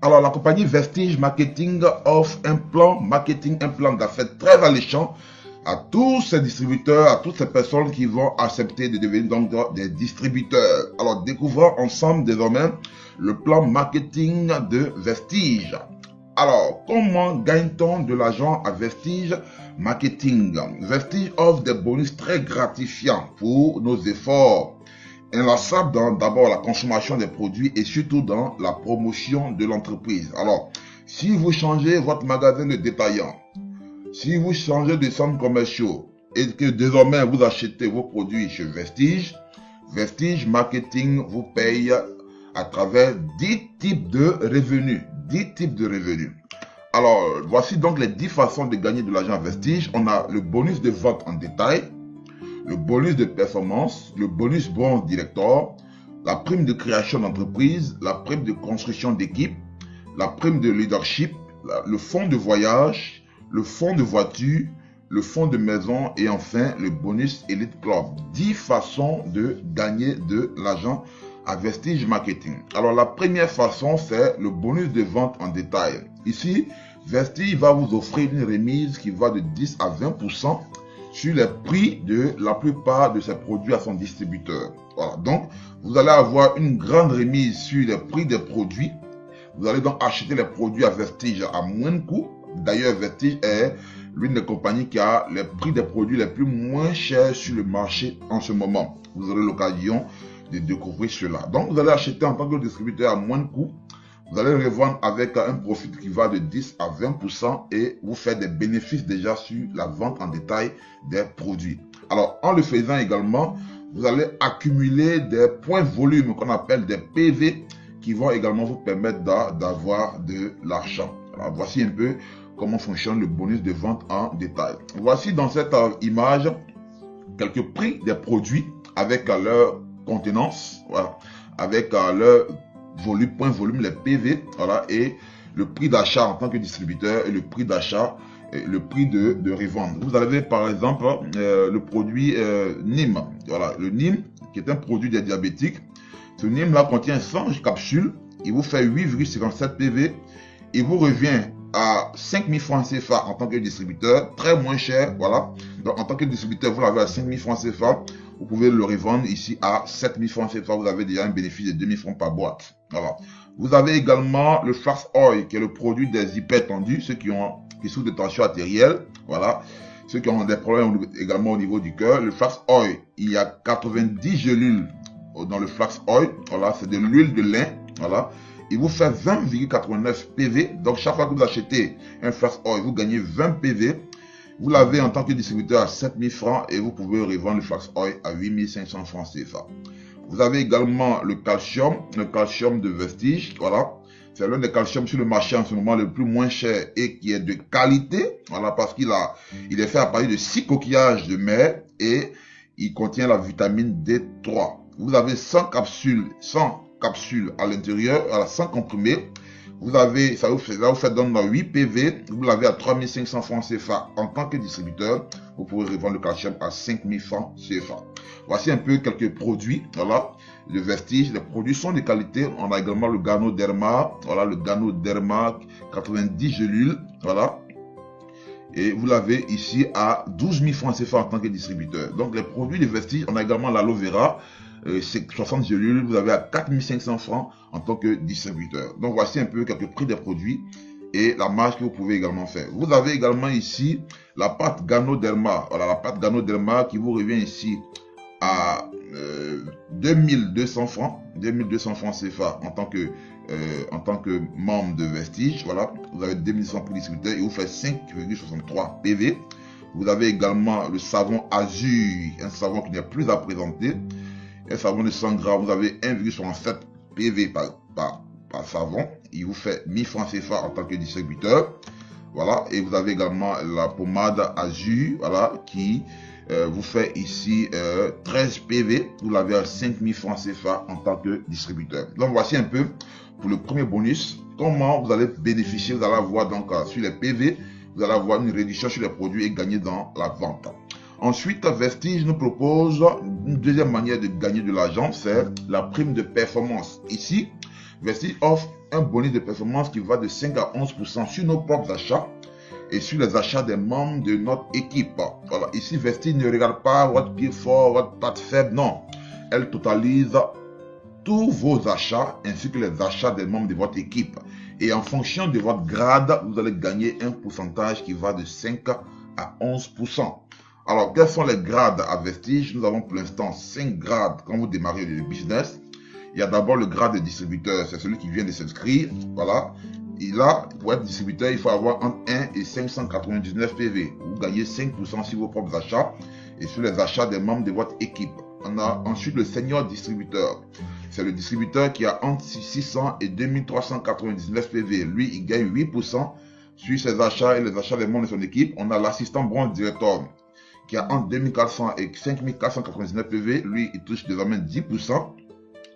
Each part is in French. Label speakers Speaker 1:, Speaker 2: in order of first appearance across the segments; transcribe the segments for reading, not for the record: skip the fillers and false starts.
Speaker 1: Alors, la compagnie Vestige Marketing offre un plan d'affaires très alléchant à tous ces distributeurs, à toutes ces personnes qui vont accepter de devenir donc des distributeurs. Alors, découvrons ensemble désormais le plan marketing de Vestige. Alors, comment gagne-t-on de l'argent à Vestige Marketing? Vestige offre des bonus très gratifiants pour nos efforts inlassables dans d'abord la consommation des produits et surtout dans la promotion de l'entreprise. Alors, si vous changez votre magasin de détaillant, si vous changez de centres commerciaux et que désormais vous achetez vos produits chez Vestige, Vestige Marketing vous paye à travers 10 types de revenus. 10 types de revenus. Alors, voici donc les 10 façons de gagner de l'argent à Vestige. On a le bonus de vente en détail, le bonus de performance, le bonus bronze director, la prime de création d'entreprise, la prime de construction d'équipe, la prime de leadership, le fonds de voyage, le fonds de voiture, le fonds de maison et enfin le bonus Elite Club. 10 façons de gagner de l'argent à Vestige Marketing. Alors la première façon, c'est le bonus de vente en détail. Ici, Vestige va vous offrir une remise qui va de 10 à 20% sur les prix de la plupart de ses produits à son distributeur. Voilà, donc vous allez avoir une grande remise sur les prix des produits. Vous allez donc acheter les produits à Vestige à moins de coût. D'ailleurs, Vestige est l'une des compagnies qui a les prix des produits les plus moins chers sur le marché en ce moment. Vous aurez l'occasion de découvrir cela. Donc, vous allez acheter en tant que distributeur à moins de coût. Vous allez revendre avec un profit qui va de 10 à 20% et vous faites des bénéfices déjà sur la vente en détail des produits. Alors, en le faisant également, vous allez accumuler des points volume qu'on appelle des PV qui vont également vous permettre d'avoir de l'argent. Alors, voici un peu comment fonctionne le bonus de vente en détail. Voici dans cette image quelques prix des produits avec leur contenance, voilà, avec leur volume, point volume, les PV, voilà, et le prix d'achat en tant que distributeur et le prix d'achat, le prix de revente. Vous avez par exemple le produit Nîmes, voilà, le Nîmes qui est un produit des diabétiques. Ce Nîmes là contient 100 capsules, il vous fait 8,57 PV, il vous revient à 5 000 francs CFA en tant que distributeur, très moins cher, voilà. Donc en tant que distributeur, vous l'avez à 5 000 francs CFA, vous pouvez le revendre ici à 7 000 francs CFA, vous avez déjà un bénéfice de 2 000 francs par boîte. Voilà. Vous avez également le Flax Oil, qui est le produit des hypertendus, ceux qui souffrent de tension artérielle, voilà. Ceux qui ont des problèmes également au niveau du cœur. Le Flax Oil, il y a 90 gélules dans le Flax Oil, voilà, c'est de l'huile de lin, voilà. Il vous fait 20,89 PV. Donc, chaque fois que vous achetez un Flax Oil, vous gagnez 20 PV. Vous l'avez en tant que distributeur à 7 000 francs et vous pouvez revendre le Flax Oil à 8 500 francs CFA. Vous avez également le calcium de Vestige. Voilà. C'est l'un des calciums sur le marché en ce moment le plus moins cher et qui est de qualité. Voilà, parce qu'il est fait à partir de 6 coquillages de mer et il contient la vitamine D3. Vous avez 100 capsules à l'intérieur, à 100 comprimés. Vous avez, ça vous fait donc 8 PV. Vous l'avez à 3 500 francs CFA en tant que distributeur. Vous pouvez revendre le calcium à 5 000 francs CFA. Voici un peu quelques produits, voilà, de Vestige. Les produits sont de qualité. On a également le Ganoderma, voilà, le Ganoderma 90 gélules, voilà. Et vous l'avez ici à 12 000 francs CFA en tant que distributeur. Donc les produits de Vestige, on a également l'aloe vera. C'est 60 gélules, vous avez à 4 500 francs en tant que distributeur. Donc voici un peu quelques prix des produits et la marge que vous pouvez également faire. Vous avez également ici la pâte Ganoderma. Voilà, la pâte Ganoderma qui vous revient ici à 2200 francs, 2200 francs CFA en tant que membre de Vestige. Voilà, vous avez 2100 pour distributeur et vous fait 5,63 PV. Vous avez également le savon Azur, un savon qui n'est plus à présenter. Un savon de 100 grammes, vous avez 1,67 PV par savon. Il vous fait 1000 francs CFA en tant que distributeur. Voilà. Et vous avez également la pommade Azur, voilà, qui vous fait ici 13 PV. Vous l'avez à 5000 francs CFA en tant que distributeur. Donc voici un peu pour le premier bonus. Comment vous allez bénéficier. Vous allez avoir donc sur les PV, vous allez avoir une réduction sur les produits et gagner dans la vente. Ensuite, Vestige nous propose une deuxième manière de gagner de l'argent, c'est la prime de performance. Ici, Vestige offre un bonus de performance qui va de 5 à 11% sur nos propres achats et sur les achats des membres de notre équipe. Voilà, ici Vestige ne regarde pas votre pied fort, votre patte faible, non. Elle totalise tous vos achats ainsi que les achats des membres de votre équipe. Et en fonction de votre grade, vous allez gagner un pourcentage qui va de 5 à 11%. Alors, quels sont les grades à Vestige? Nous avons pour l'instant 5 grades quand vous démarrez le business. Il y a d'abord le grade de distributeur, c'est celui qui vient de s'inscrire. Voilà. Et là, pour être distributeur, il faut avoir entre 1 et 599 PV. Vous gagnez 5% sur vos propres achats et sur les achats des membres de votre équipe. On a ensuite le senior distributeur. C'est le distributeur qui a entre 600 et 2399 PV. Lui, il gagne 8% sur ses achats et les achats des membres de son équipe. On a l'assistant bronze directeur qui a entre 2400 et 5499 PV. Lui, il touche désormais 10%.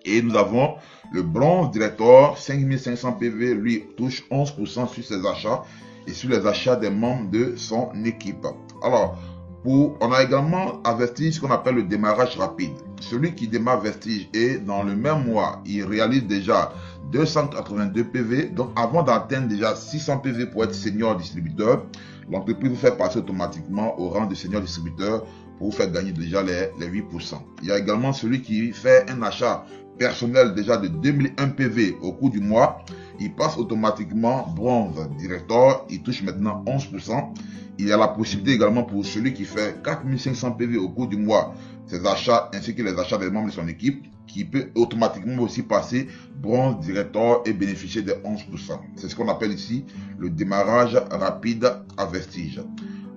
Speaker 1: Et nous avons le bronze directeur, 5500 PV, lui touche 11% sur ses achats et sur les achats des membres de son équipe. Alors, on a également à Vestige ce qu'on appelle le démarrage rapide. Celui qui démarre Vestige et dans le même mois, il réalise déjà 282 PV. Donc, avant d'atteindre déjà 600 PV pour être senior distributeur, l'entreprise vous fait passer automatiquement au rang de senior distributeur pour vous faire gagner déjà les 8%. Il y a également celui qui fait un achat personnel déjà de 2001 PV au cours du mois. Il passe automatiquement bronze directeur. Il touche maintenant 11%. Il y a la possibilité également pour celui qui fait 4500 PV au cours du mois, ses achats ainsi que les achats des membres de son équipe, qui peut automatiquement aussi passer bronze directeur et bénéficier de 11%. C'est ce qu'on appelle ici le démarrage rapide à Vestige.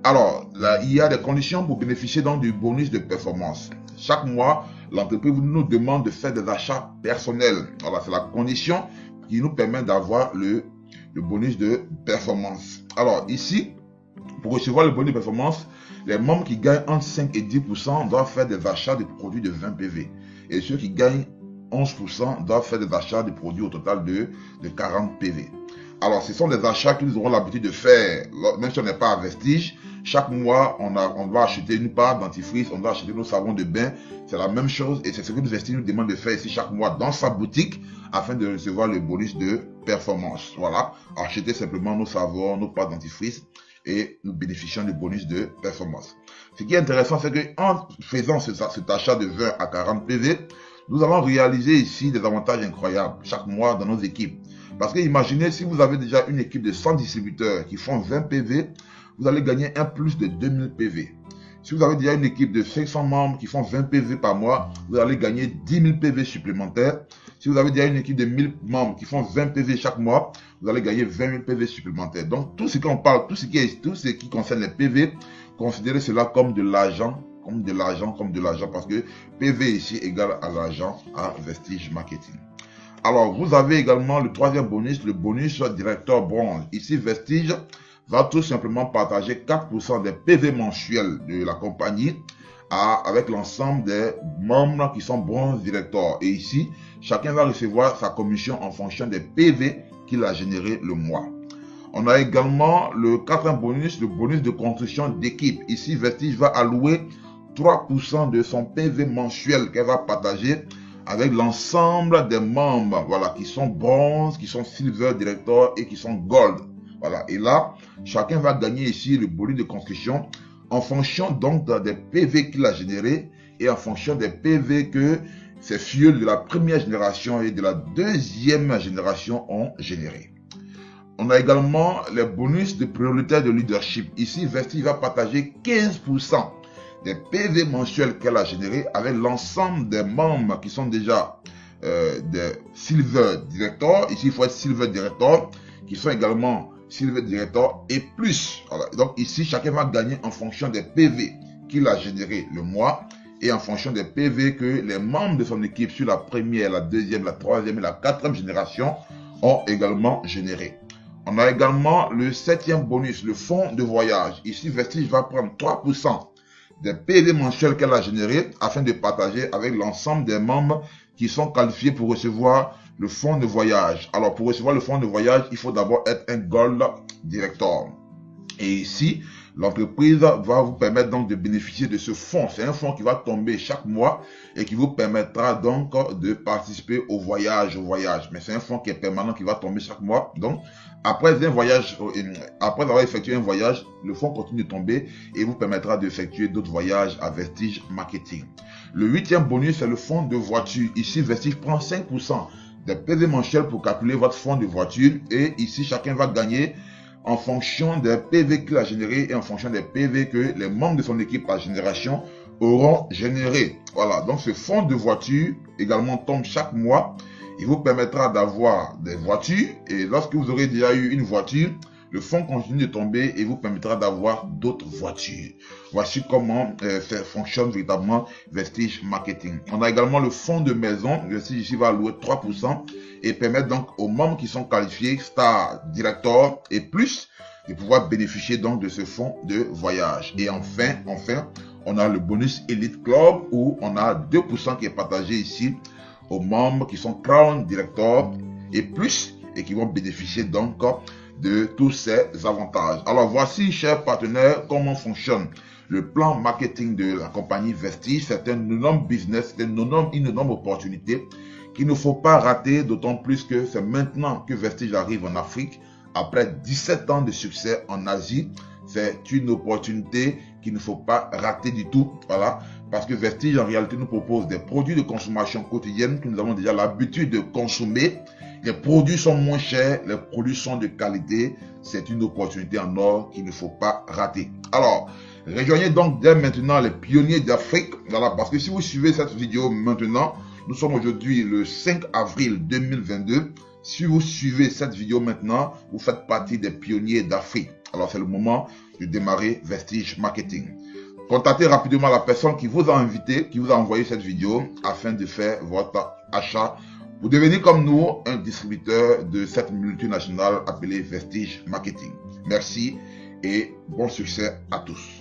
Speaker 1: Alors, là, il y a des conditions pour bénéficier donc du bonus de performance. Chaque mois, l'entreprise nous demande de faire des achats personnels. Voilà, c'est la condition qui nous permet d'avoir le bonus de performance. Alors, ici, pour recevoir le bonus de performance, les membres qui gagnent entre 5 et 10% doivent faire des achats de produits de 20 PV. Et ceux qui gagnent 11% doivent faire des achats de produits au total de 40 PV. Alors, ce sont des achats que nous aurons l'habitude de faire, même si on n'est pas à Vestige. Chaque mois, on va acheter une part dentifrice, on va acheter nos savons de bain. C'est la même chose et c'est ce que Vestige nous demande de faire ici chaque mois dans sa boutique afin de recevoir le bonus de performance. Voilà, acheter simplement nos savons, nos pâtes dentifrice et nous bénéficions du bonus de performance. Ce qui est intéressant, c'est qu'en faisant cet achat de 20 à 40 PV, nous allons réaliser ici des avantages incroyables chaque mois dans nos équipes. Parce que imaginez si vous avez déjà une équipe de 100 distributeurs qui font 20 PV, vous allez gagner un plus de 2000 PV. Si vous avez déjà une équipe de 500 membres qui font 20 PV par mois, vous allez gagner 10 000 PV supplémentaires. Si vous avez déjà une équipe de 1000 membres qui font 20 PV chaque mois, vous allez gagner 20 000 PV supplémentaires. Donc, tout ce qu'on parle, tout ce qui concerne les PV, considérez cela comme de l'argent, parce que PV ici égale à l'argent à Vestige Marketing. Alors, vous avez également le troisième bonus, le bonus directeur bronze. Ici, Vestige va tout simplement partager 4% des PV mensuels de la compagnie avec l'ensemble des membres qui sont bronze directeur. Et ici, chacun va recevoir sa commission en fonction des PV qu'il a généré le mois. On a également le quatrième bonus, le bonus de construction d'équipe. Ici, Vestige va allouer 3% de son PV mensuel qu'elle va partager avec l'ensemble des membres, voilà, qui sont bronze, qui sont silver director et qui sont gold. Voilà. Et là, chacun va gagner ici le bonus de construction en fonction donc des PV qu'il a générés et en fonction des PV que ses fioles de la première génération et de la deuxième génération ont généré. On a également les bonus de prioritaire de leadership. Ici, Vestige va partager 15% des PV mensuels qu'elle a générés avec l'ensemble des membres qui sont déjà des Silver Director. Ici, il faut être Silver Director, qui sont également Silver Director et plus. Voilà. Donc ici, chacun va gagner en fonction des PV qu'il a générés le mois et en fonction des PV que les membres de son équipe sur la première, la deuxième, la troisième et la quatrième génération ont également généré. On a également le septième bonus, le fonds de voyage. Ici, Vestige va prendre 3% des PV mensuels qu'elle a générés afin de partager avec l'ensemble des membres qui sont qualifiés pour recevoir le fonds de voyage. Alors, pour recevoir le fonds de voyage, il faut d'abord être un Gold Director. Et ici, l'entreprise va vous permettre donc de bénéficier de ce fonds. C'est un fonds qui va tomber chaque mois et qui vous permettra donc de participer au voyage. Mais c'est un fonds qui est permanent, qui va tomber chaque mois. Donc, après avoir effectué un voyage, le fonds continue de tomber et vous permettra d'effectuer d'autres voyages à Vestige Marketing. Le 8e bonus, c'est le fonds de voiture. Ici, Vestige prend 5% des PV mensuels pour calculer votre fonds de voiture. Et ici, chacun va gagner en fonction des PV qu'il a générés et en fonction des PV que les membres de son équipe par génération auront générés. Voilà, donc ce fonds de voiture également tombe chaque mois. Il vous permettra d'avoir des voitures et lorsque vous aurez déjà eu une voiture, le fonds continue de tomber et vous permettra d'avoir d'autres voitures. Voici comment ça fonctionne véritablement Vestige Marketing. On a également le fonds de maison. Vestige ici va allouer 3% et permettre donc aux membres qui sont qualifiés Star, Director et plus de pouvoir bénéficier donc de ce fonds de voyage. Et enfin, on a le bonus Elite Club où on a 2% qui est partagé ici aux membres qui sont Crown, Director et plus et qui vont bénéficier donc de tous ces avantages. Alors voici, chers partenaires, comment fonctionne le plan marketing de la compagnie Vestige. C'est un énorme business, c'est une énorme opportunité qu'il ne faut pas rater, d'autant plus que c'est maintenant que Vestige arrive en Afrique, après 17 ans de succès en Asie. C'est une opportunité qu'il ne faut pas rater du tout, voilà, parce que Vestige en réalité nous propose des produits de consommation quotidienne que nous avons déjà l'habitude de consommer. Les produits sont moins chers, les produits sont de qualité. C'est une opportunité en or qu'il ne faut pas rater. Alors, rejoignez donc dès maintenant les pionniers d'Afrique. Voilà, parce que si vous suivez cette vidéo maintenant, nous sommes aujourd'hui le 5 avril 2022. Si vous suivez cette vidéo maintenant, vous faites partie des pionniers d'Afrique. Alors, c'est le moment de démarrer Vestige Marketing. Contactez rapidement la personne qui vous a invité, qui vous a envoyé cette vidéo afin de faire votre achat. Vous devenez comme nous un distributeur de cette multinationale appelée Vestige Marketing. Merci et bon succès à tous.